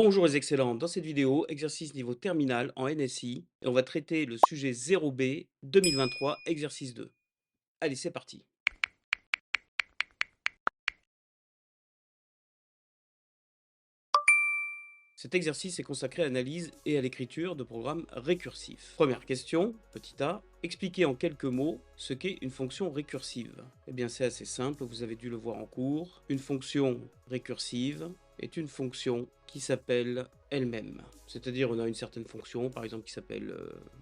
Bonjour les excellents, dans cette vidéo, exercice niveau terminal en NSI, et on va traiter le sujet 0B 2023, exercice 2. Allez, c'est parti. Cet exercice est consacré à l'analyse et à l'écriture de programmes récursifs. Première question, petit a, expliquez en quelques mots ce qu'est une fonction récursive. Eh bien c'est assez simple, vous avez dû le voir en cours. Une fonction récursive est une fonction qui s'appelle elle-même. C'est-à-dire on a une certaine fonction, par exemple qui s'appelle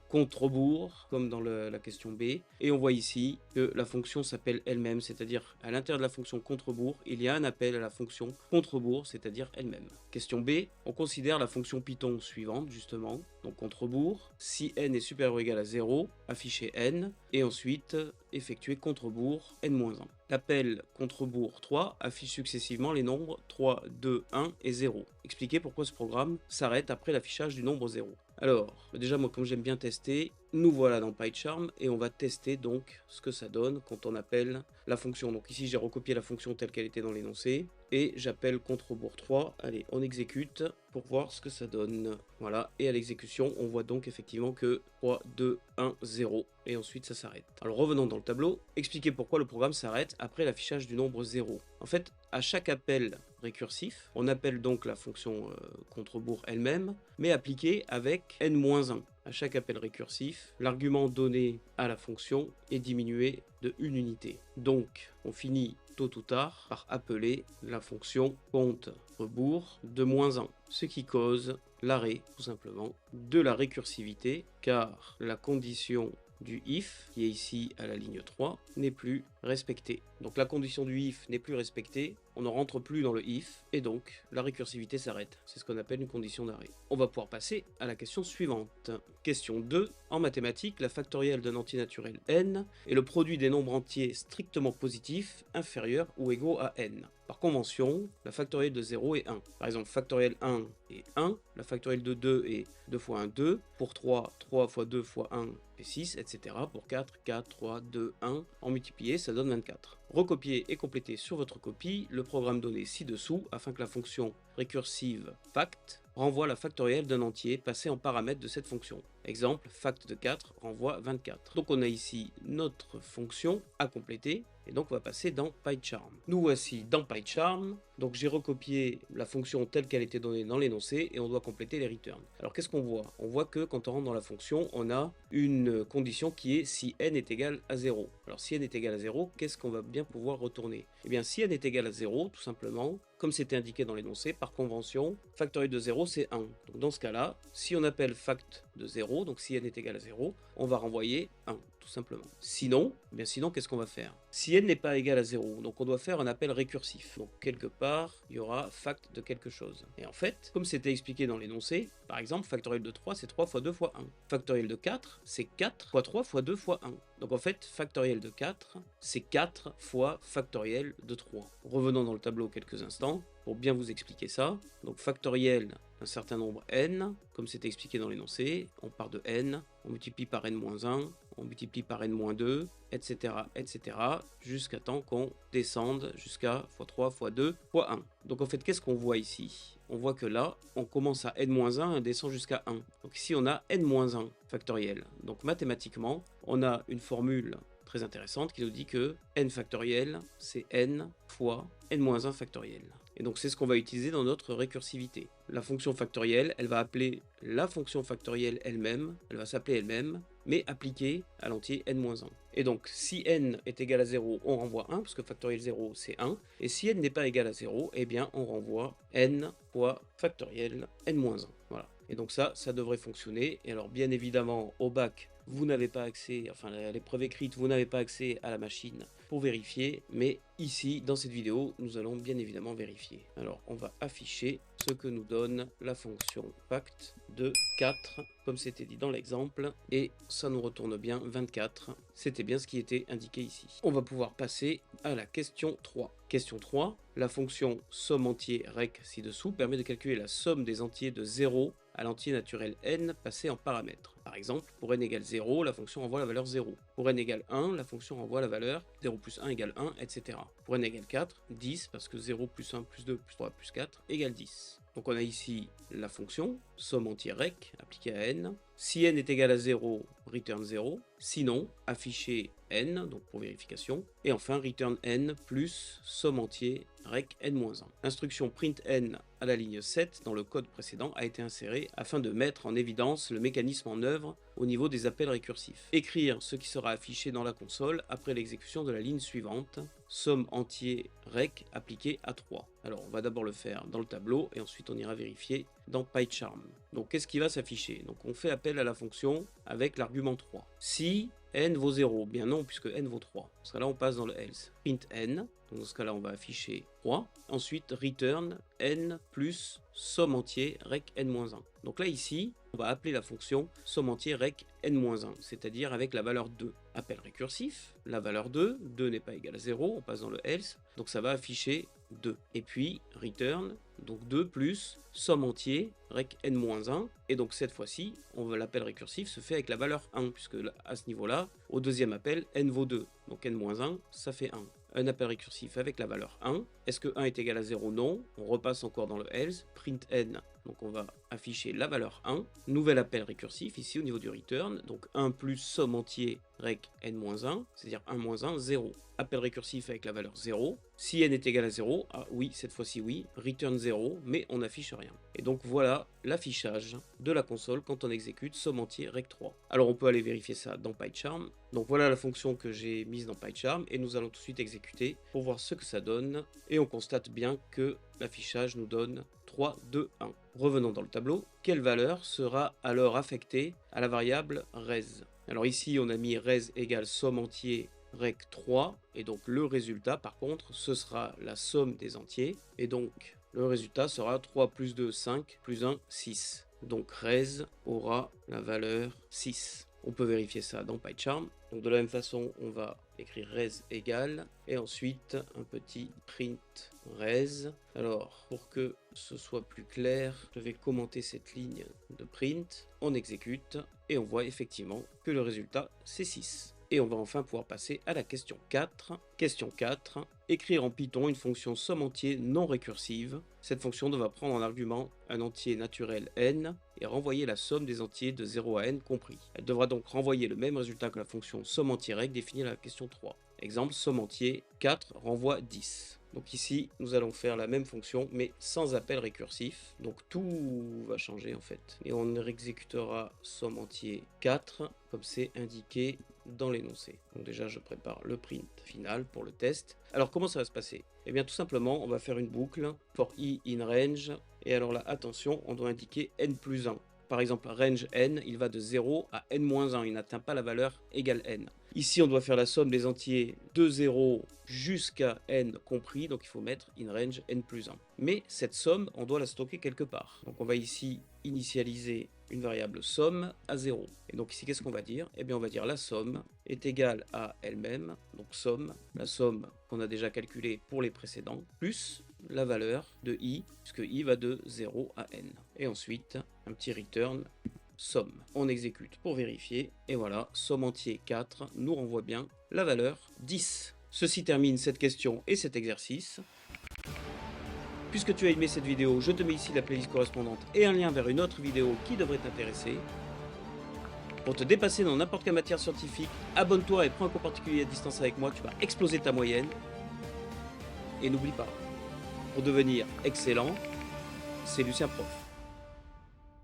contre-bourg, comme dans la question B, et on voit ici que la fonction s'appelle elle-même, c'est-à-dire à l'intérieur de la fonction contre-bourg, il y a un appel à la fonction contre-bourg, c'est-à-dire elle-même. Question B, on considère la fonction Python suivante, justement, donc contre-bourg, si n est supérieur ou égal à 0, afficher n, et ensuite effectuer contre-bourg n-1. L'appel contre-bourg 3 affiche successivement les nombres 3, 2, 1 et 0. Expliquez pourquoi ce programme s'arrête après l'affichage du nombre 0. Alors, déjà moi comme j'aime bien tester, nous voilà dans PyCharm et on va tester donc ce que ça donne quand on appelle la fonction. Donc ici j'ai recopié la fonction telle qu'elle était dans l'énoncé et j'appelle contre-bourg 3. Allez, on exécute pour voir ce que ça donne. Voilà, et à l'exécution on voit donc effectivement que 3, 2, 1, 0 et ensuite ça s'arrête. Alors revenons dans le tableau, expliquez pourquoi le programme s'arrête après l'affichage du nombre 0. En fait, à chaque appel récursif, on appelle donc la fonction contre-bourg elle-même, mais appliquée avec n-1. À chaque appel récursif, l'argument donné à la fonction est diminué de une unité. Donc, on finit tôt ou tard par appeler la fonction contre-bourg de -1, ce qui cause l'arrêt, tout simplement, de la récursivité, car la condition du if, qui est ici à la ligne 3, n'est plus respectée. Donc la condition du if n'est plus respectée, on ne rentre plus dans le if, et donc la récursivité s'arrête. C'est ce qu'on appelle une condition d'arrêt. On va pouvoir passer à la question suivante. Question 2. En mathématiques, la factorielle d'un entier naturel n est le produit des nombres entiers strictement positifs inférieurs ou égaux à n. Par convention, la factorielle de 0 est 1. Par exemple, factorielle 1 est 1, la factorielle de 2 est 2 fois 1, 2. Pour 3, 3 fois 2 fois 1 fait 6, etc. Pour 4, 4, 3, 2, 1. En multiplié, ça donne 24. Recopiez et complétez sur votre copie le programme donné ci-dessous afin que la fonction récursive fact renvoie la factorielle d'un entier passé en paramètre de cette fonction. Exemple, fact de 4 renvoie 24. Donc on a ici notre fonction à compléter, et donc on va passer dans PyCharm. Nous voici dans PyCharm, donc j'ai recopié la fonction telle qu'elle était donnée dans l'énoncé, et on doit compléter les returns. Alors qu'est-ce qu'on voit? On voit que quand on rentre dans la fonction, on a une condition qui est si n est égal à 0. Alors si n est égal à 0, qu'est-ce qu'on va bien pouvoir retourner? Eh bien si n est égal à 0, tout simplement, comme c'était indiqué dans l'énoncé, par convention, factoriel de 0 c'est 1. Donc dans ce cas-là, si on appelle fact de 0, donc si n est égal à 0, on va renvoyer 1, tout simplement. Sinon, eh bien sinon qu'est-ce qu'on va faire? Si n n'est pas égal à 0, donc on doit faire un appel récursif. Donc quelque part, il y aura fact de quelque chose. Et en fait, comme c'était expliqué dans l'énoncé, par exemple, factoriel de 3 c'est 3 fois 2 fois 1. Factoriel de 4 c'est 4 fois 3 fois 2 fois 1. Donc en fait, factoriel de 4 c'est 4 fois factoriel de 3. Revenons dans le tableau quelques instants pour bien vous expliquer ça. Donc factoriel d'un certain nombre n, comme c'était expliqué dans l'énoncé, on part de n, on multiplie par n-1, on multiplie par n-2, etc., etc., jusqu'à temps qu'on descende jusqu'à x3, x2, x1. Donc en fait, qu'est-ce qu'on voit ici? On voit que là, on commence à n-1 et descend jusqu'à 1. Donc ici, on a n-1 factoriel. Donc mathématiquement, on a une formule très intéressante qui nous dit que n factoriel, c'est n fois n-1 factoriel. Et donc c'est ce qu'on va utiliser dans notre récursivité. La fonction factorielle, elle va appeler la fonction factorielle elle-même, elle va s'appeler elle-même, mais appliquée à l'entier n-1. Et donc si n est égal à 0, on renvoie 1, parce que factoriel 0 c'est 1, et si n n'est pas égal à 0, eh bien on renvoie n fois factoriel n-1. Voilà. Et donc ça devrait fonctionner. Et alors bien évidemment, au bac, vous n'avez pas accès, enfin à l'épreuve écrite, vous n'avez pas accès à la machine pour vérifier, mais ici, dans cette vidéo, nous allons bien évidemment vérifier. Alors, on va afficher ce que nous donne la fonction fact de 4, comme c'était dit dans l'exemple, et ça nous retourne bien 24. C'était bien ce qui était indiqué ici. On va pouvoir passer à la question 3. Question 3, la fonction somme entier rec ci-dessous permet de calculer la somme des entiers de 0 à l'entier naturel n passé en paramètres. Par exemple, pour n égale 0, la fonction renvoie la valeur 0. Pour n égale 1, la fonction renvoie la valeur 0 plus 1 égale 1, etc. Pour n égale 4, 10, parce que 0 plus 1 plus 2 plus 3 plus 4 égale 10. Donc on a ici la fonction somme entier rec appliquée à n. Si n est égal à 0, return 0. Sinon, afficher n, donc pour vérification. Et enfin, return n plus somme entier rec n-1. L'instruction print n à la ligne 7 dans le code précédent a été insérée afin de mettre en évidence le mécanisme en œuvre au niveau des appels récursifs. Écrire ce qui sera affiché dans la console après l'exécution de la ligne suivante, somme entier rec appliquée à 3. Alors on va d'abord le faire dans le tableau et ensuite on ira vérifier dans PyCharm. Donc qu'est-ce qui va s'afficher? Donc on fait appel à la fonction avec l'argument 3. Si n vaut 0, bien non puisque n vaut 3. Dans ce cas-là on passe dans le else. Print n, donc dans ce cas-là on va afficher 3. Ensuite return n plus somme entier rec n-1. Donc là ici on va appeler la fonction somme entier rec n-1, c'est-à-dire avec la valeur 2. Appel récursif, la valeur 2, 2 n'est pas égal à 0, on passe dans le else, donc ça va afficher 2. Et puis return, donc 2 plus somme entier rec n-1, et donc cette fois-ci, l'appel récursif se fait avec la valeur 1, puisque à ce niveau-là, au deuxième appel, n vaut 2, donc n-1, ça fait 1. Un appel récursif avec la valeur 1. Est-ce que 1 est égal à 0? Non. On repasse encore dans le else, print n, donc on va afficher la valeur 1. Nouvel appel récursif ici au niveau du return, donc 1 plus somme entier rec n-1, c'est-à-dire 1-1, 0. Appel récursif avec la valeur 0. Si n est égal à 0, ah oui, cette fois-ci oui, return 0, mais on n'affiche rien. Et donc voilà l'affichage de la console quand on exécute somme entier rec 3. Alors on peut aller vérifier ça dans PyCharm. Donc voilà la fonction que j'ai mise dans PyCharm et nous allons tout de suite exécuter pour voir ce que ça donne. Et on constate bien que l'affichage nous donne 3, 2, 1. Revenons dans le tableau. Quelle valeur sera alors affectée à la variable res? Alors ici on a mis res égale somme entier rec 3 et donc le résultat par contre ce sera la somme des entiers et donc le résultat sera 3 plus 2 5 plus 1 6. Donc res aura la valeur 6. On peut vérifier ça dans PyCharm. Donc de la même façon on va écrire res égale et ensuite un petit print res. Alors pour que ce soit plus clair, je vais commenter cette ligne de print. On exécute et on voit effectivement que le résultat c'est 6. Et on va enfin pouvoir passer à la question 4. Question 4. Écrire en Python une fonction somme entier non récursive. Cette fonction devra prendre en argument un entier naturel n et renvoyer la somme des entiers de 0 à n compris. Elle devra donc renvoyer le même résultat que la fonction somme entier rec définie à la question 3. Exemple, somme entier 4 renvoie 10. Donc ici, nous allons faire la même fonction, mais sans appel récursif. Donc tout va changer en fait. Et on exécutera somme entier 4, comme c'est indiqué dans l'énoncé. Donc déjà, je prépare le print final pour le test. Alors comment ça va se passer? Eh bien tout simplement, on va faire une boucle for i in range. Et alors là, attention, on doit indiquer n plus 1. Par exemple, range n, il va de 0 à n-1, il n'atteint pas la valeur égale n. Ici, on doit faire la somme des entiers de 0 jusqu'à n compris, donc il faut mettre in range n plus 1. Mais cette somme, on doit la stocker quelque part. Donc on va ici initialiser une variable somme à 0. Et donc ici, qu'est-ce qu'on va dire? Eh bien, on va dire la somme est égale à elle-même, donc somme, la somme qu'on a déjà calculée pour les précédents, plus la valeur de i, puisque i va de 0 à n. Et ensuite, un petit return somme. On exécute pour vérifier, et voilà, somme entier 4 nous renvoie bien la valeur 10. Ceci termine cette question et cet exercice. Puisque tu as aimé cette vidéo, je te mets ici la playlist correspondante et un lien vers une autre vidéo qui devrait t'intéresser. Pour te dépasser dans n'importe quelle matière scientifique, abonne-toi et prends un cours particulier à distance avec moi, tu vas exploser ta moyenne. Et n'oublie pas, pour devenir excellent, c'est Lucien Prof.